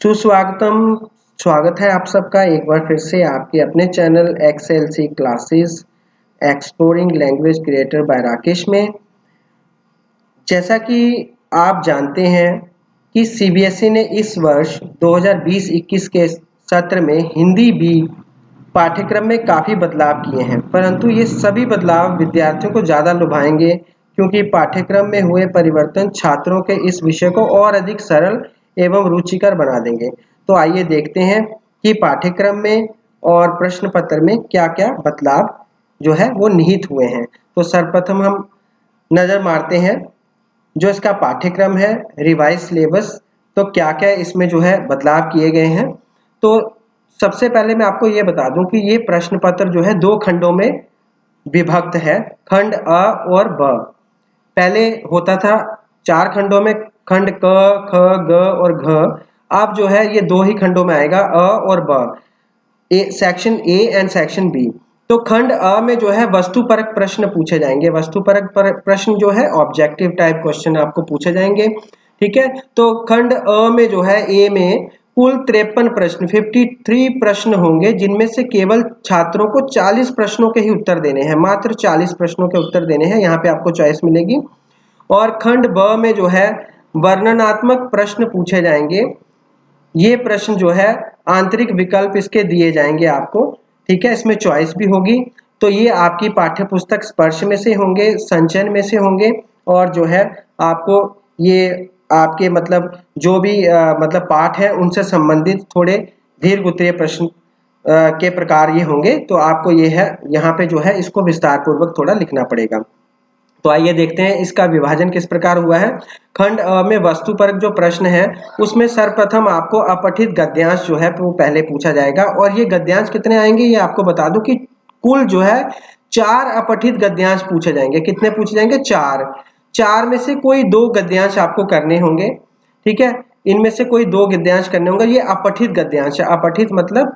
सुस्वागतम। स्वागत है आप सबका एक बार फिर से आपके अपने channel XLC classes exploring language creator by Rakesh में। जैसा कि आप जानते हैं कि सीबीएसई ने इस वर्ष 2020-21 के सत्र में हिंदी भी पाठ्यक्रम में काफ़ी बदलाव किए हैं, परंतु ये सभी बदलाव विद्यार्थियों को ज़्यादा लुभाएंगे क्योंकि पाठ्यक्रम में हुए परिवर्तन छात्रों के इस विषय को और अधिक सरल एवं रुचिकर बना देंगे। तो आइए देखते हैं कि पाठ्यक्रम में और प्रश्न पत्र में क्या-क्या बदलाव जो है वो निहित हुए हैं। तो सर्वप्रथम हम नज़र मारते हैं जो इसका पाठ्यक्रम है रिवाइज सिलेबस, तो क्या-क्या इसमें जो है बदलाव किए गए हैं। तो सबसे पहले मैं आपको ये बता दूं कि ये प्रश्न पत्र जो है 2 खंडों में विभक्त है, खंड अ और ब। पहले होता था 4 खंडों में, खंड क, ख, ग और घ। अब जो है ये 2 ही खंडों में आएगा, अ और ब, section A and section B. तो खंड अ में जो है वस्तुपरक प्रश्न पूछे जाएंगे। वस्तुपरक प्रश्न जो है ऑब्जेक्टिव टाइप क्वेश्चन आपको पूछे जाएंगे, ठीक है। तो खंड अ में जो है ए में कुल 53 प्रश्न 53 प्रश्न होंगे, जिनमें से केवल छात्रों को 40 प्रश्नों के ही उत्तर देने हैं, मात्र 40 प्रश्नों के उत्तर देने हैं। यहाँ पे आपको चॉइस मिलेगी। और खंड ब में जो है वर्णनात्मक प्रश्न पूछे जाएंगे। ये प्रश्न जो है आंतरिक विकल्प इसके दिए जाएंगे आपको, ठीक है। इसमें चॉइस भी होगी। तो ये आपकी पाठ्य पुस्तक स्पर्श में से होंगे, संचयन में से होंगे, और जो है आपको ये आपके मतलब जो भी मतलब पाठ है उनसे संबंधित थोड़े दीर्घ उत्तरीय प्रश्न के प्रकार ये होंगे। तो आपको ये है यहाँ पे जो है इसको विस्तार पूर्वक थोड़ा लिखना पड़ेगा। तो आइए देखते हैं इसका विभाजन किस प्रकार हुआ है। खंड अ में वस्तुपरक जो प्रश्न है उसमें सर्वप्रथम आपको अपठित गद्यांश जो है वो पहले पूछा जाएगा। और ये गद्यांश कितने आएंगे ये आपको बता दूं कि कुल जो है 4 अपठित गद्यांश पूछे जाएंगे। कितने पूछे जाएंगे? 4 में से कोई 2 गद्यांश आपको करने होंगे, ठीक है। इनमें से कोई 2 गद्यांश करने होंगे। ये अपठित गद्यांश है। अपठित मतलब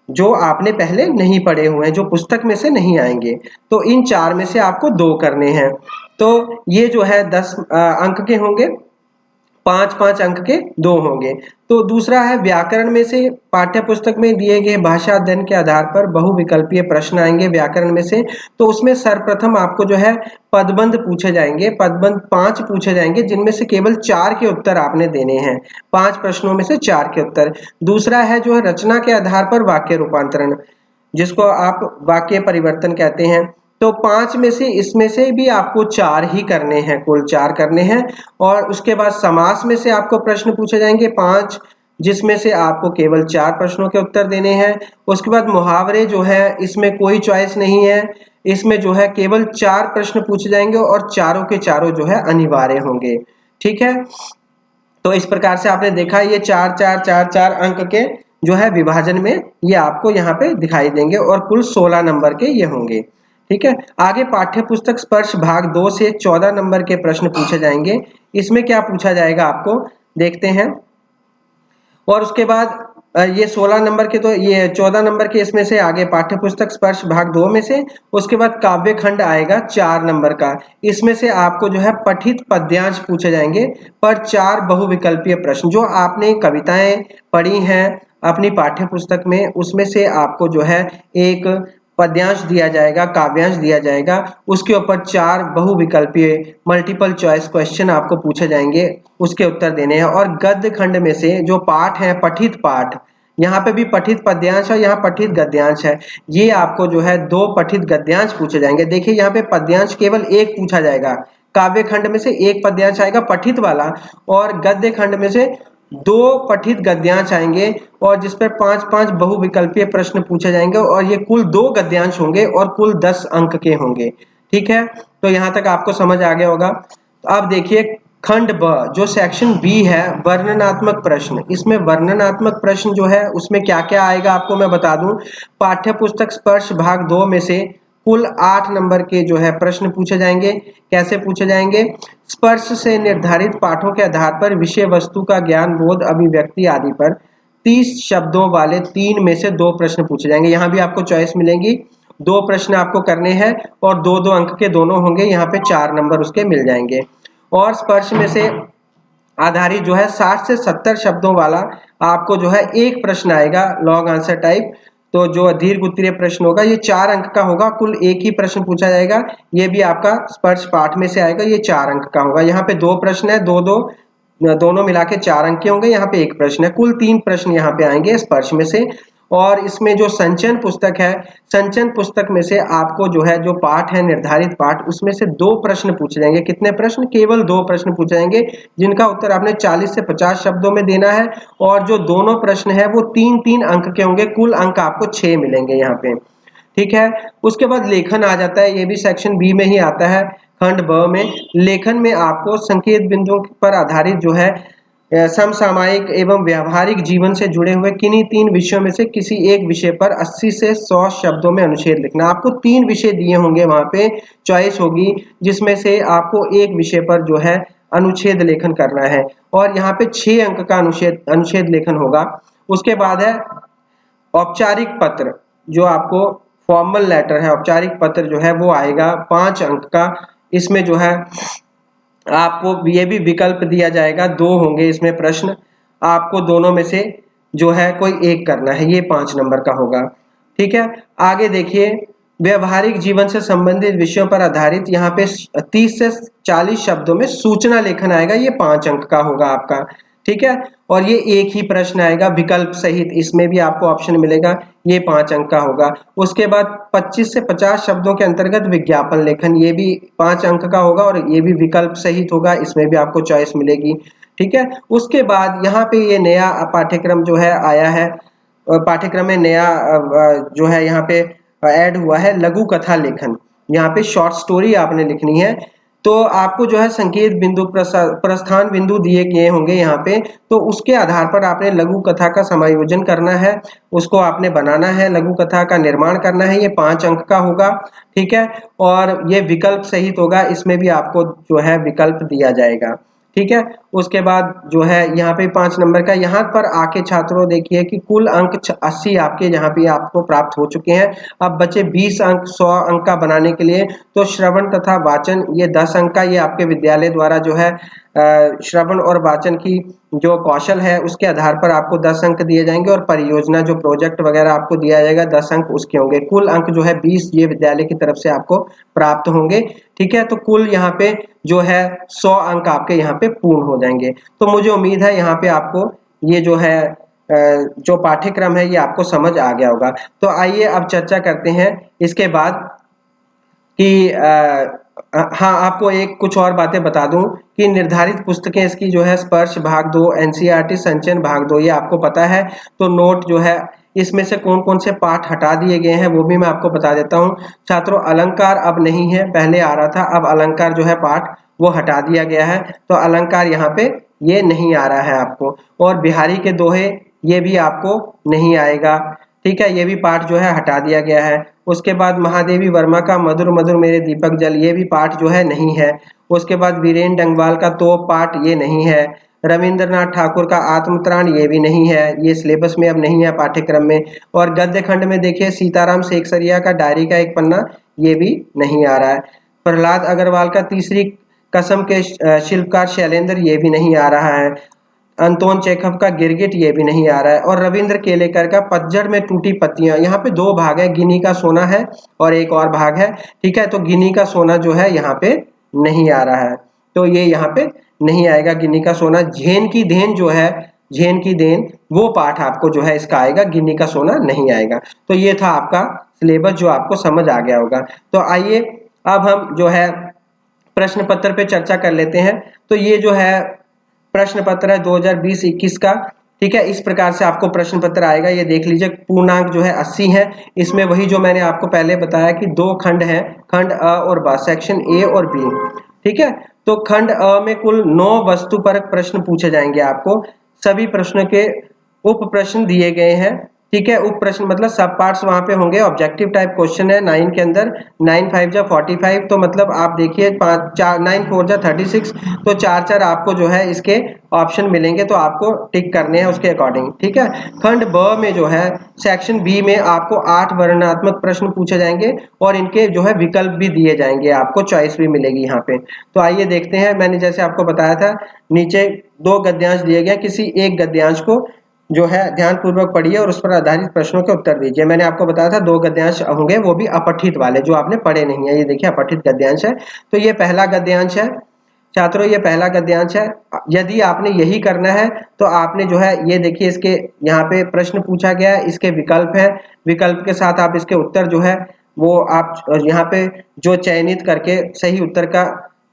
जो आपने पहले नहीं पढ़े हुए हैं, जो पुस्तक में से नहीं आएंगे। तो इन 4 में से आपको 2 करने हैं। तो ये जो है 10 अंक के होंगे, 5-5 अंक के 2 होंगे। तो दूसरा है व्याकरण में से पाठ्य पुस्तक में दिए गए भाषा अध्ययन के आधार पर बहुविकल्पीय प्रश्न आएंगे व्याकरण में से। तो उसमें सर्वप्रथम आपको जो है पदबंध पूछे जाएंगे। पदबंध 5 पूछे जाएंगे, जिनमें से केवल 4 के उत्तर आपने देने हैं। 5 प्रश्नों में से 4 के उत्तर। दूसरा है जो है रचना के आधार पर वाक्य रूपांतरण, जिसको आप वाक्य परिवर्तन कहते हैं। तो 5 में से इसमें से भी आपको 4 ही करने हैं, कुल 4 करने हैं। और उसके बाद समास में से आपको प्रश्न पूछे जाएंगे 5, जिसमें से आपको केवल 4 प्रश्नों के उत्तर देने हैं। उसके बाद मुहावरे जो है इसमें कोई चॉइस नहीं है। इसमें जो है केवल 4 प्रश्न पूछे जाएंगे और चारों के चारों जो है अनिवार्य होंगे, ठीक है। तो इस प्रकार से आपने देखा ये 4-4-4-4 अंक के जो है विभाजन में ये आपको यहाँ पे दिखाई देंगे और कुल 16 नंबर के ये होंगे, ठीक है। आगे पाठ्य पुस्तक स्पर्श भाग 2 से 14 नंबर के प्रश्न पूछे जाएंगे। इसमें क्या पूछा जाएगा आपको देखते हैं। और उसके बाद ये 16 नंबर के, तो ये 14 नंबर के इसमें से आगे पाठ्य पुस्तक स्पर्श भाग 2 में से। उसके बाद काव्य खंड आएगा 4 नंबर का। इसमें से आपको जो है पठित पद्यांश पूछे जाएंगे पर 4 बहुविकल्पीय प्रश्न। जो आपने कविताएं पढ़ी हैं अपनी पाठ्य पुस्तक में, उसमें से आपको जो है एक पद्यांश दिया जाएगा, काव्यांश दिया जाएगा। उसके ऊपर 4 बहुविकल्पीय मल्टीपल चॉइस क्वेश्चन आपको पूछे जाएंगे, उसके उत्तर देने हैं। और गद्य खंड में से जो पाठ है, पठित पाठ, यहाँ पे भी पठित पद्यांश है, यहाँ पठित गद्यांश है। ये आपको जो है 2 पठित गद्यांश पूछे जाएंगे। देखिए यहाँ पे पद्यांश केवल एक पूछा जाएगा। काव्य खंड में से एक पद्यांश आएगा पठित वाला, और गद्य खंड में से 2 पठित गद्यांश आएंगे, और जिस पर 5-5 बहुविकल्पीय प्रश्न पूछे जाएंगे। और ये कुल 2 गद्यांश होंगे और कुल 10 अंक के होंगे, ठीक है। तो यहाँ तक आपको समझ आ गया होगा। तो अब देखिए खंड ब जो सेक्शन बी है, वर्णनात्मक प्रश्न। इसमें वर्णनात्मक प्रश्न जो है उसमें क्या क्या आएगा आपको मैं बता दूं। पाठ्य पुस्तक स्पर्श भाग 2 में से कुल 8 नंबर के जो है प्रश्न पूछे जाएंगे। कैसे पूछे जाएंगे? स्पर्श से निर्धारित पाठों के आधार पर विषय वस्तु का ज्ञान, बोध, अभिव्यक्ति आदि पर 30 शब्दों वाले 3 में से 2 प्रश्न पूछे जाएंगे। यहाँ भी आपको चॉइस मिलेंगी। 2 प्रश्न आपको करने हैं और 2-2 अंक के दोनों होंगे। यहाँ पे 4 नंबर उसके मिल जाएंगे। और स्पर्श में से आधारित जो है 60 से 70 शब्दों वाला आपको जो है एक प्रश्न आएगा लॉन्ग आंसर टाइप। तो जो दीर्घ उत्तरीय प्रश्न होगा ये 4 अंक का होगा, कुल एक ही प्रश्न पूछा जाएगा। ये भी आपका स्पर्श पाठ में से आएगा, ये 4 अंक का होगा। यहाँ पे 2 प्रश्न है, दो दो दोनों मिला के 4 अंक के होंगे। यहाँ पे एक प्रश्न है, कुल 3 प्रश्न यहाँ पे आएंगे स्पर्श में से। और इसमें जो संचयन पुस्तक है, संचयन पुस्तक में से आपको जो है जो पाठ है निर्धारित पाठ, उसमें से 2 प्रश्न पूछे जाएंगे। कितने प्रश्न? केवल 2 प्रश्न पूछे जाएंगे, जिनका उत्तर आपने 40 से 50 शब्दों में देना है। और जो दोनों प्रश्न है वो 3-3 अंक के होंगे, कुल अंक आपको 6 मिलेंगे यहाँ पे। ठीक है। उसके बाद लेखन आ जाता है, ये भी सेक्शन बी में ही आता है। खंड ब में लेखन में आपको संकेत बिंदुओं पर आधारित जो है समसामयिक एवं व्यावहारिक जीवन से जुड़े हुए किन्हीं 3 विषयों में से किसी एक विषय पर 80 से 100 शब्दों में अनुच्छेद लिखना। आपको 3 विषय दिए होंगे, वहां पे चॉइस होगी, जिसमें से आपको एक विषय पर जो है अनुच्छेद लेखन करना है। और यहाँ पे 6 अंक का अनुच्छेद लेखन होगा। उसके बाद है औपचारिक पत्र, जो आपको फॉर्मल लेटर है, औपचारिक पत्र जो है वो आएगा 5 अंक का। इसमें जो है आपको ये भी विकल्प दिया जाएगा, 2 होंगे इसमें प्रश्न, आपको दोनों में से जो है कोई एक करना है, ये 5 नंबर का होगा। ठीक है। आगे देखिए, व्यवहारिक जीवन से संबंधित विषयों पर आधारित यहाँ पे 30 से 40 शब्दों में सूचना लेखन आएगा, ये 5 अंक का होगा आपका। ठीक है। और ये एक ही प्रश्न आएगा विकल्प सहित, इसमें भी आपको ऑप्शन मिलेगा, ये 5 अंक का होगा। उसके बाद 25 से 50 शब्दों के अंतर्गत विज्ञापन लेखन, ये भी 5 अंक का होगा और ये भी विकल्प सहित होगा, इसमें भी आपको चॉइस मिलेगी। ठीक है। उसके बाद यहाँ पे ये नया पाठ्यक्रम जो है आया है, पाठ्यक्रम में नया जो है यहाँ पे ऐड हुआ है लघु कथा लेखन। यहाँ पे शॉर्ट स्टोरी आपने लिखनी है। तो आपको जो है संकेत बिंदु प्रस्थान बिंदु दिए गए होंगे यहाँ पे, तो उसके आधार पर आपने लघु कथा का समायोजन करना है, उसको आपने बनाना है, लघु कथा का निर्माण करना है, ये 5 अंक का होगा। ठीक है। और ये विकल्प सहित होगा, इसमें भी आपको जो है विकल्प दिया जाएगा। ठीक है। उसके बाद जो है यहाँ पे 5 नंबर का, यहाँ पर आके छात्रों देखिए कि कुल अंक 80 आपके यहाँ पे आपको प्राप्त हो चुके हैं। अब बचे 20 अंक 100 अंक का बनाने के लिए। तो श्रवण तथा वाचन ये 10 अंक का, ये आपके विद्यालय द्वारा जो है श्रवण और वाचन की जो कौशल है उसके आधार पर आपको 10 अंक दिए जाएंगे। और परियोजना जो प्रोजेक्ट वगैरह आपको दिया जाएगा 10 अंक उसके होंगे। कुल अंक जो है 20 ये विद्यालय की तरफ से आपको प्राप्त होंगे। ठीक है। तो कुल यहाँ पे जो है 100 अंक आपके यहाँ पे पूर्ण हो जाएंगे। तो मुझे उम्मीद है यहाँ पे आपको ये जो है जो पाठ्यक्रम है ये आपको समझ आ गया होगा। तो आइए अब चर्चा करते हैं इसके बाद कि हाँ, आपको एक कुछ और बातें बता दूं कि निर्धारित पुस्तकें इसकी जो है स्पर्श भाग 2, एनसीईआरटी संचयन भाग 2, ये आपको पता है। तो नोट जो है इसमें से कौन कौन से पाठ हटा दिए गए हैं वो भी मैं आपको बता देता हूँ। छात्रों, अलंकार अब नहीं है, पहले आ रहा था, अब अलंकार जो है पाठ वो हटा दिया गया है। तो अलंकार यहाँ पे ये नहीं आ रहा है आपको। और बिहारी के दोहे ये भी आपको नहीं आएगा। ठीक है। ये भी पाठ जो है हटा दिया गया है। उसके बाद महादेवी वर्मा का मधुर मधुर मेरे दीपक जल, ये भी पाठ जो है नहीं है। उसके बाद वीरेंद्र डंगवाल का तो पाठ ये नहीं है। रविंद्रनाथ ठाकुर का आत्मत्राण ये भी नहीं है, ये सिलेबस में अब नहीं है पाठ्यक्रम में। और गद्य खंड में देखिए सीताराम सेकसरिया का डायरी का एक पन्ना ये भी नहीं आ रहा है। प्रहलाद अग्रवाल का तीसरी कसम के शिल्पकार शैलेंद्र ये भी नहीं आ रहा है। अंतोन चेखव का गिरगिट ये भी नहीं आ रहा है। और रविंद्र केलेकर का पतझड़ में टूटी पत्तियां, यहाँ पे 2 भाग है, गिनी का सोना है और एक और भाग है। ठीक है। तो गिनी का सोना जो है यहाँ पे नहीं आ रहा है, तो ये यहाँ पे नहीं आएगा गिनी का सोना। झेन की देन जो है, झेन की देन वो पाठ आपको जो है इसका आएगा, गिनी का सोना नहीं आएगा। तो ये था आपका सिलेबस जो आपको समझ आ गया होगा। तो आइए अब हम जो है प्रश्न पत्र पे चर्चा कर लेते हैं। तो ये जो है प्रश्न पत्र है 2020-21 का। ठीक है। इस प्रकार से आपको प्रश्न पत्र आएगा, ये देख लीजिए। पूर्णांक जो है 80 है। इसमें वही जो मैंने आपको पहले बताया कि 2 खंड हैं, खंड अ और ब, सेक्शन ए और बी। ठीक है। तो खंड अ में कुल 9 वस्तुपरक प्रश्न पूछे जाएंगे आपको। सभी प्रश्नों के उप प्रश्न दिए गए हैं। ठीक है। उप प्रश्न मतलब सब पार्ट्स वहां पे होंगे। ऑब्जेक्टिव टाइप क्वेश्चन है 9 के अंदर। 9 5 जा 45, तो मतलब आप देखिए 5 4 9 4 जा 36, तो 4 4 आपको जो है इसके ऑप्शन मिलेंगे, तो आपको टिक करने हैं उसके अकॉर्डिंग। ठीक है। खंड ब में जो है सेक्शन बी में आपको 8 वर्णनात्मक प्रश्न पूछे जाएंगे और इनके जो है विकल्प भी दिए जाएंगे, आपको चॉइस भी मिलेगी यहाँ पे। तो आइए देखते हैं। मैंने जैसे आपको बताया था नीचे 2 गद्यांश दिए गए, किसी एक गद्यांश को जो है ध्यानपूर्वक पढ़िए और उस पर आधारित प्रश्नों के उत्तर दीजिए। मैंने आपको बताया था 2 गद्यांश होंगे, वो भी अपठित वाले जो आपने पढ़े नहीं है। ये देखिए अपठित गद्यांश है। तो ये पहला गद्यांश है छात्रों, ये पहला गद्यांश है। यदि आपने यही करना है तो आपने जो है ये देखिए इसके यहाँ पे प्रश्न पूछा गया है, इसके विकल्प है, विकल्प के साथ आप इसके उत्तर जो है वो आप यहाँ पे जो चयनित करके सही उत्तर का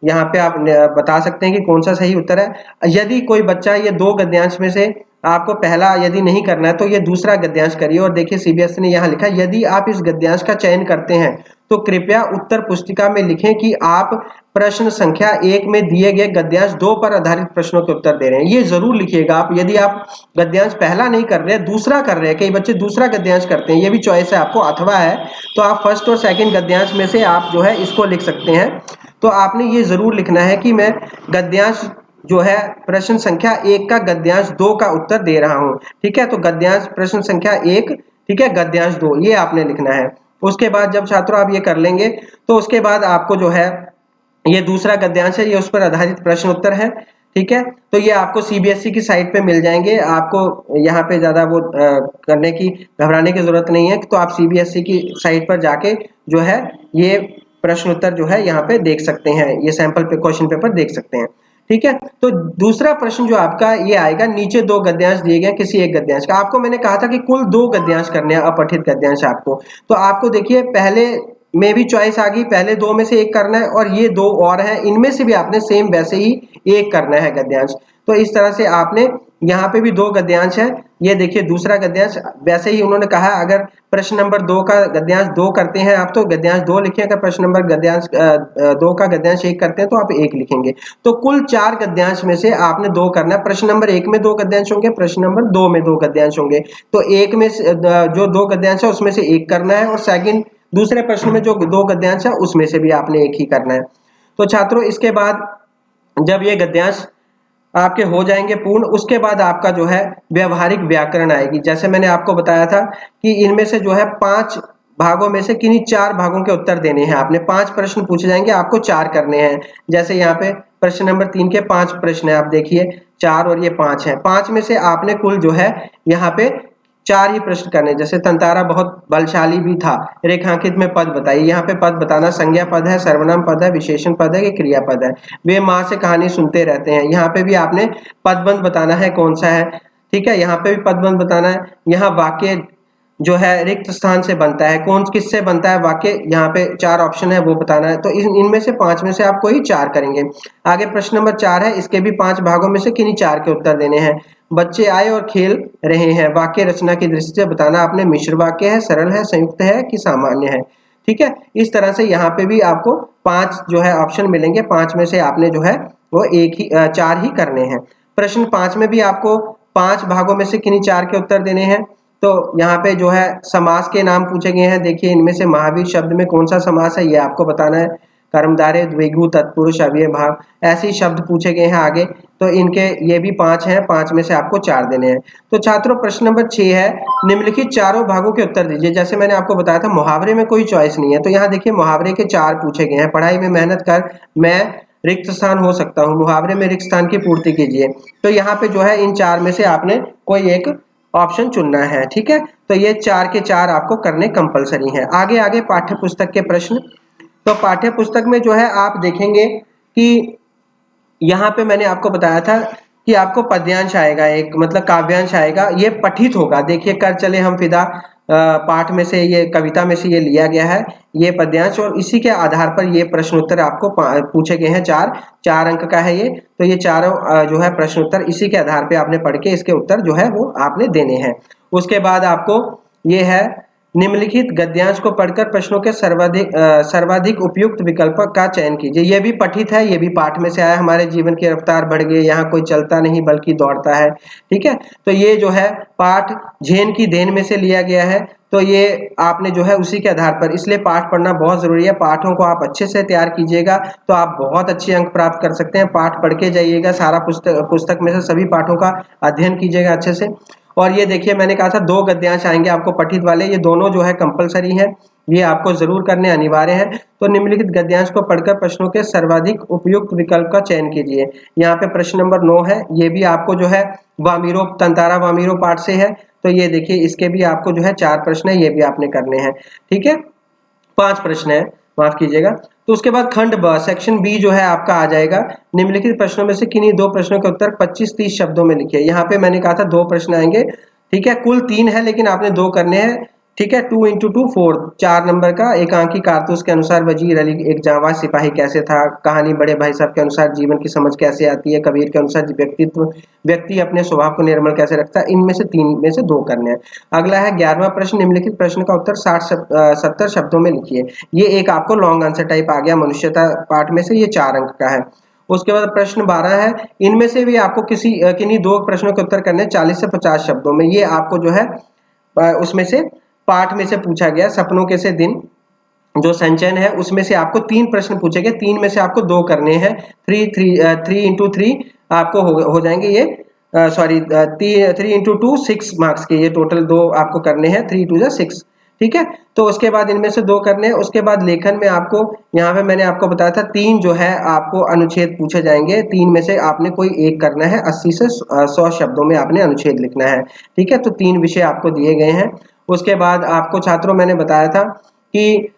यहाँ पे आप बता सकते हैं कि कौन सा सही उत्तर है। यदि कोई बच्चा ये 2 गद्यांश में से आपको पहला यदि नहीं करना है तो ये दूसरा गद्यांश करिए। और देखिए सीबीएसई ने यहाँ लिखा, यदि आप इस गद्यांश का चयन करते हैं तो कृपया उत्तर पुस्तिका में लिखें कि आप प्रश्न संख्या 1 में दिए गए गद्यांश 2 पर आधारित प्रश्नों के उत्तर दे रहे हैं। ये जरूर लिखिएगा आप। यदि आप गद्यांश पहला नहीं कर रहे हैं, दूसरा कर रहे हैं, कई बच्चे दूसरा गद्यांश करते हैं, ये भी चॉइस है आपको, अथवा है, तो आप फर्स्ट और सेकंड गद्यांश में से आप जो है इसको लिख सकते हैं। तो आपने ये जरूर लिखना है कि मैं गद्यांश जो है प्रश्न संख्या 1 का गद्यांश 2 का उत्तर दे रहा हूं। ठीक है। तो गद्यांश प्रश्न संख्या 1, ठीक है, गद्यांश 2, ये आपने लिखना है। उसके बाद जब छात्रों आप ये कर लेंगे तो उसके बाद आपको जो है ये दूसरा गद्यांश है, ये उस पर आधारित प्रश्न उत्तर है। ठीक है। तो ये आपको सीबीएसई की साइट पे मिल जाएंगे, आपको यहाँ पे ज्यादा वो करने की घबराने की जरूरत नहीं है। तो आप सीबीएसई की साइट पर जाके जो है ये प्रश्न उत्तर जो है यहाँ पे देख सकते हैं, ये सैंपल पे क्वेश्चन पेपर देख सकते हैं। ठीक है। तो दूसरा प्रश्न जो आपका ये आएगा, नीचे 2 गद्यांश दिए गए किसी एक गद्यांश का। आपको मैंने कहा था कि कुल 2 गद्यांश करने हैं, अपठित गद्यांश आपको। तो आपको देखिए पहले में भी चॉइस आ गई, पहले 2 में से एक करना है और ये 2 और है, इनमें से भी आपने सेम वैसे ही एक करना है गद्यांश। तो इस तरह से आपने यहाँ पे भी 2 गद्यांश है। ये देखिए दूसरा गद्यांश वैसे ही उन्होंने कहा, अगर प्रश्न नंबर 2 का गद्यांश 2 करते हैं आप तो गद्यांश 2 लिखें, अगर प्रश्न नंबर गद्यांश 2 का गद्यांश 1 करते हैं तो आप 1 लिखेंगे। तो कुल 4 गद्यांश में से आपने 2 करना है। प्रश्न नंबर 1 में 2 गद्यांश होंगे, प्रश्न नंबर 2 में 2 गद्यांश होंगे। तो 1 में से जो 2 गद्यांश है उसमें से 1 करना है, और सेकंड दूसरे प्रश्न में जो 2 गद्यांश है उसमें से भी आपने 1 ही करना है। तो छात्रों इसके बाद जब ये गद्यांश आपके हो जाएंगे पूर्ण, उसके बाद आपका जो है व्यवहारिक व्याकरण आएगी। जैसे मैंने आपको बताया था कि इनमें से जो है 5 भागों में से किन्हीं 4 भागों के उत्तर देने हैं आपने। 5 प्रश्न पूछे जाएंगे, आपको 4 करने हैं। जैसे यहाँ पे प्रश्न नंबर 3 के 5 प्रश्न है, आप देखिए 4 और ये 5 है। 5 में से आपने कुल जो है यहाँ पे 4 ही प्रश्न करने। जैसे तंतारा बहुत बलशाली भी था, रेखांकित में पद बताइए। यहाँ पे पद बताना संज्ञा पद है, सर्वनाम पद है, विशेषण पद है, कि क्रियापद है। वे माँ से कहानी सुनते रहते हैं, यहाँ पे भी आपने पदबंध बताना है कौन सा है। ठीक है। यहाँ पे भी पदबंध बताना है। यहाँ वाक्य जो है रिक्त स्थान से बनता है, कौन किससे बनता है वाक्य, यहाँ पे 4 ऑप्शन है वो बताना है। तो इनमें से 5 में से आप कोई 4 करेंगे। आगे प्रश्न नंबर 4 है, इसके भी 5 भागों में से किन्हीं 4 के उत्तर देने हैं। बच्चे आए और खेल रहे हैं, वाक्य रचना की दृष्टि से बताना आपने मिश्र वाक्य है, सरल है, संयुक्त है, कि सामान्य है। ठीक है। इस तरह से यहाँ पे भी आपको 5 जो है ऑप्शन मिलेंगे, 5 में से आपने जो है वो 4 ही करने हैं। प्रश्न 5 में भी आपको 5 भागों में से किन्हीं 4 के उत्तर देने हैं। तो यहाँ पे जो है समास के नाम पूछे गए हैं। देखिए इनमें से महावीर शब्द में कौन सा समास है ये आपको बताना है। कर्मधारय, द्विगु, तत्पुरुष, अव्यय भाव, ऐसे शब्द पूछे गए हैं आगे। तो इनके ये भी 5 हैं, 5 में से आपको 4 देने हैं। तो छात्रों प्रश्न नंबर 6 है, निम्नलिखित चारों भागों के उत्तर दीजिए। जैसे मैंने आपको बताया था मुहावरे में कोई चॉइस नहीं है, तो यहाँ देखिए मुहावरे के 4 पूछे गए हैं। पढ़ाई में मेहनत कर, मैं रिक्त स्थान हो सकता हूँ, मुहावरे में रिक्त स्थान की पूर्ति कीजिए। तो यहाँ पे जो है इन 4 में से आपने कोई एक ऑप्शन चुनना है। ठीक है। तो ये 4 के 4 आपको करने कंपलसरी हैं। आगे आगे पाठ्य पुस्तक के प्रश्न। तो पाठ्य पुस्तक में जो है आप देखेंगे कि यहाँ पे मैंने आपको बताया था कि आपको पद्यांश आएगा, एक मतलब काव्यांश आएगा, ये पठित होगा। देखिए कर चले हम फिदा पाठ में से, ये कविता में से ये लिया गया है ये पद्यांश, और इसी के आधार पर ये प्रश्न उत्तर आपको पूछे गए हैं। 4 अंक का है ये। तो ये चारों जो है प्रश्न उत्तर इसी के आधार पे आपने पढ़ के इसके उत्तर जो है वो आपने देने हैं। उसके बाद आपको ये है निम्नलिखित गद्यांश को पढ़कर प्रश्नों के सर्वाधिक उपयुक्त विकल्प का चयन कीजिए। ये भी पठित है, ये भी पाठ में से आया। हमारे जीवन की रफ्तार बढ़ गई, यहाँ कोई चलता नहीं बल्कि दौड़ता है। ठीक है, तो ये जो है पाठ झेन की देन में से लिया गया है। तो ये आपने जो है उसी के आधार पर, इसलिए पाठ पढ़ना बहुत जरूरी है। पाठों को आप अच्छे से तैयार कीजिएगा तो आप बहुत अच्छे अंक प्राप्त कर सकते हैं। पाठ पढ़ के जाइएगा, सारा पुस्तक में से सभी पाठों का अध्ययन कीजिएगा अच्छे से। और ये देखिए मैंने कहा था 2 गद्यांश आएंगे आपको पठित वाले, ये दोनों जो है कंपलसरी है, ये आपको जरूर करने अनिवार्य है। तो निम्नलिखित गद्यांश को पढ़कर प्रश्नों के सर्वाधिक उपयुक्त विकल्प का चयन कीजिए। यहाँ पे प्रश्न नंबर 9 है, ये भी आपको जो है वामीरो तंतारा वामीरो पाठ से है। तो ये देखिए इसके भी आपको जो है 4 प्रश्न है, ये भी आपने करने हैं। ठीक है, 5 प्रश्न है, माफ कीजिएगा। तो उसके बाद खंड ब सेक्शन बी जो है आपका आ जाएगा। निम्नलिखित प्रश्नों में से किन्हीं 2 प्रश्नों के उत्तर 25-30 शब्दों में लिखिए। यहाँ पे मैंने कहा था 2 प्रश्न आएंगे। ठीक है, कुल 3 है लेकिन आपने 2 करने हैं। ठीक है, 2 × 2 4, 4 नंबर का। एकांकी कारतूस के अनुसार वजीर अली एक जांबाज सिपाही कैसे था। कहानी बड़े भाई साहब के अनुसार जीवन की समझ कैसे आती है। कबीर के अनुसार व्यक्ति अपने स्वभाव को निर्मल कैसे रखता है। इनमें से 3 में से 2 करने हैं। अगला है 11वां प्रश्न, निम्नलिखित प्रश्न का उत्तर 70 शब्दों में लिखिए। ये एक आपको लॉन्ग आंसर टाइप आ गया मनुष्यता पाठ में से, ये 4 अंक का है। उसके बाद प्रश्न 12 है, इनमें से भी आपको किन्हीं 2 प्रश्नों के उत्तर करने 40 से 50 शब्दों में। ये आपको जो है उसमें से पाठ में से पूछा गया। सपनों के से दिन जो संचयन है उसमें से आपको 3 प्रश्न पूछे गए, 3 में से आपको 2 करने हैं। 3 × 3 आपको हो जाएंगे ये, सॉरी 3 × 2 6 मार्क्स के, ये टोटल 2 आपको करने हैं। 3 × 2 = 6। ठीक है, तो उसके बाद इनमें से 2 करने हैं। उसके बाद लेखन में आपको यहाँ पे मैंने आपको बताया था 3 जो है आपको अनुच्छेद पूछे जाएंगे। 3 में से आपने कोई एक करना है। 80 से 100 शब्दों में आपने अनुच्छेद लिखना है। ठीक है, तो 3 विषय आपको दिए गए हैं। उसके बाद आपको छात्रों मैंने बताया था कि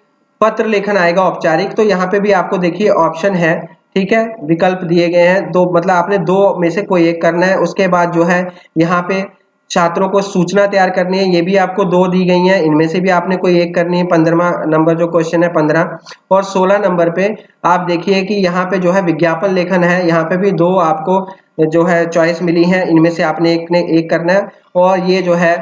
पत्र लेखन आएगा औपचारिक। तो यहाँ पे भी आपको देखिए ऑप्शन है। ठीक है, विकल्प दिए गए हैं 2, मतलब आपने 2 में से कोई एक करना है। उसके बाद जो है यहाँ पे छात्रों को सूचना तैयार करनी है, ये भी आपको 2 दी गई हैं। इनमें से भी आपने कोई एक करनी है। 15वां नंबर जो क्वेश्चन है 15 और 16 नंबर पे आप देखिए कि यहाँ पे जो है विज्ञापन लेखन है। यहाँ पे भी 2 आपको जो है चॉइस मिली है, इनमें से आपने एक करना है। और ये जो है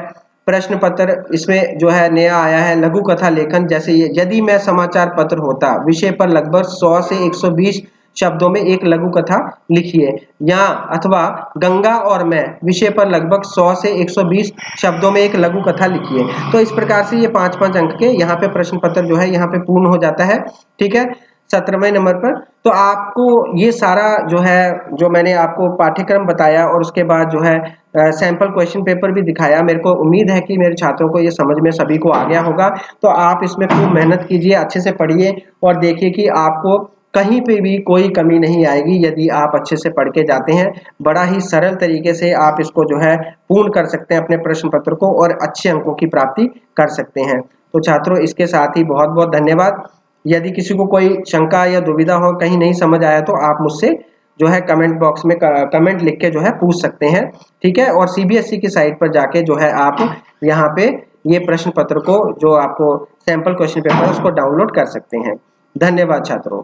प्रश्न पत्र, इसमें जो है नया आया है लघु कथा लेखन। जैसे ये, यदि मैं समाचार पत्र होता, विषय पर लगभग 100 से 120 शब्दों में एक लघु कथा लिखिए। या अथवा गंगा और मैं, विषय पर लगभग 100 से 120 शब्दों में एक लघु कथा लिखिए। तो इस प्रकार से ये 5-5 अंक के यहाँ पे प्रश्न पत्र जो है यहाँ पे पूर्ण हो जाता है। ठीक है, 17वें नंबर पर। तो आपको ये सारा जो है, जो मैंने आपको पाठ्यक्रम बताया और उसके बाद जो है सैंपल क्वेश्चन पेपर भी दिखाया, मेरे को उम्मीद है कि मेरे छात्रों को ये समझ में सभी को आ गया होगा। तो आप इसमें खूब मेहनत कीजिए, अच्छे से पढ़िए और देखिए कि आपको कहीं पे भी कोई कमी नहीं आएगी यदि आप अच्छे से पढ़ के जाते हैं। बड़ा ही सरल तरीके से आप इसको जो है पूर्ण कर सकते हैं अपने प्रश्न पत्र को, और अच्छे अंकों की प्राप्ति कर सकते हैं। तो छात्रों, इसके साथ ही बहुत बहुत धन्यवाद। यदि किसी को कोई शंका या दुविधा हो, कहीं नहीं समझ आया, तो आप मुझसे जो है कमेंट बॉक्स में कमेंट लिख के जो है पूछ सकते हैं। ठीक है, और CBSE की साइट पर जाके जो है आप यहाँ पे ये प्रश्न पत्र को, जो आपको सैंपल क्वेश्चन पेपर है, उसको डाउनलोड कर सकते हैं। धन्यवाद छात्रों।